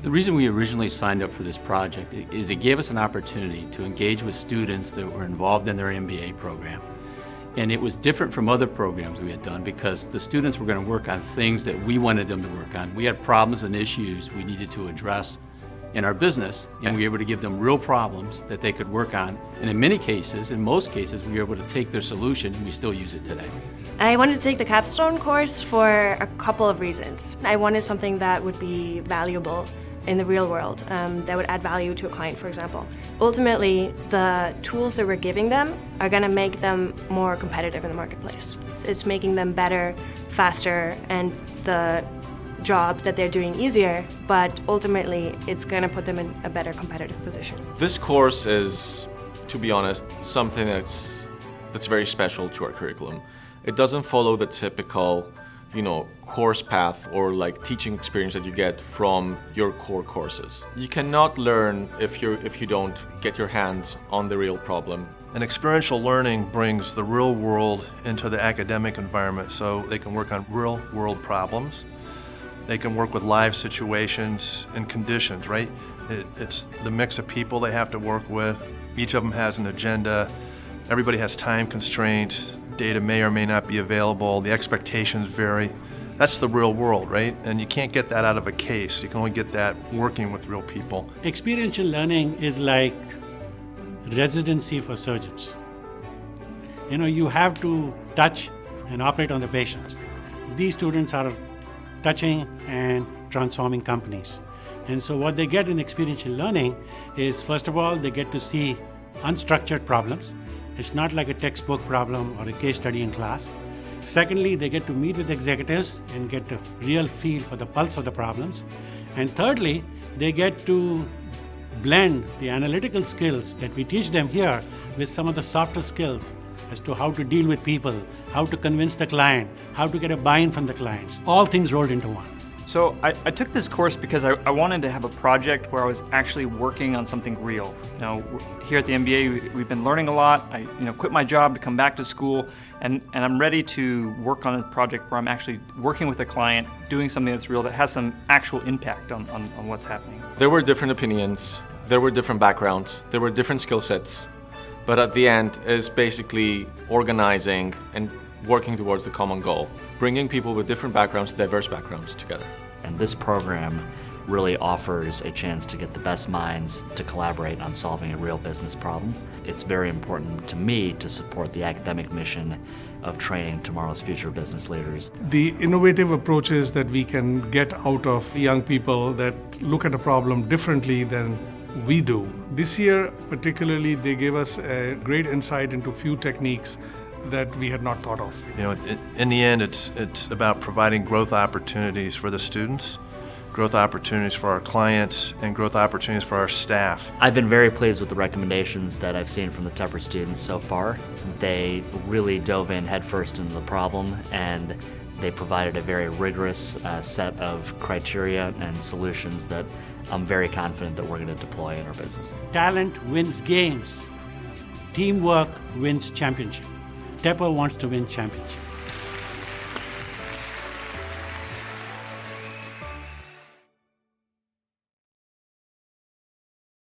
The reason we originally signed up for this project is it gave us an opportunity to engage with students that were involved in their MBA program. And it was different from other programs we had done because the students were going to work on things that we wanted them to work on. We had problems and issues we needed to address in our business, and we were able to give them real problems that they could work on. And in many cases, in most cases, we were able to take their solution and we still use it today. I wanted to take the Capstone course for a couple of reasons. I wanted something that would be valuable in the real world, that would add value to a client, for example. Ultimately, the tools that we're giving them are going to make them more competitive in the marketplace. It's making them better, faster, and the job that they're doing easier, but ultimately it's going to put them in a better competitive position. This course is, to be honest, something that's very special to our curriculum. It doesn't follow the typical, course path or like teaching experience that you get from your core courses. You cannot learn if you don't get your hands on the real problem. And experiential learning brings the real world into the academic environment so they can work on real world problems. They can work with live situations and conditions, right? It's the mix of people they have to work with. Each of them has an agenda. Everybody has time constraints. Data may or may not be available. The expectations vary. That's the real world, right? And you can't get that out of a case. You can only get that working with real people. Experiential learning is like residency for surgeons. You have to touch and operate on the patients. These students are touching and transforming companies. And so what they get in experiential learning is, first of all, they get to see unstructured problems. It's not like a textbook problem or a case study in class. Secondly, they get to meet with executives and get a real feel for the pulse of the problems. And thirdly, they get to blend the analytical skills that we teach them here with some of the softer skills as to how to deal with people, how to convince the client, how to get a buy-in from the clients, all things rolled into one. So I took this course because I wanted to have a project where I was actually working on something real. Here at the MBA, we've been learning a lot. I quit my job to come back to school, and I'm ready to work on a project where I'm actually working with a client, doing something that's real, that has some actual impact on what's happening. There were different opinions, there were different backgrounds, there were different skill sets, but at the end is basically organizing and working towards the common goal, bringing people with different backgrounds, diverse backgrounds together. And this program really offers a chance to get the best minds to collaborate on solving a real business problem. It's very important to me to support the academic mission of training tomorrow's future business leaders. The innovative approaches that we can get out of young people that look at a problem differently than we do. This year particularly, they gave us a great insight into few techniques that we had not thought of. In the end, it's about providing growth opportunities for the students, growth opportunities for our clients, and growth opportunities for our staff. I've been very pleased with the recommendations that I've seen from the Tepper students so far. They really dove in headfirst into the problem, and they provided a very rigorous set of criteria and solutions that I'm very confident that we're going to deploy in our business. Talent wins games. Teamwork wins championship. Tepper wants to win championship.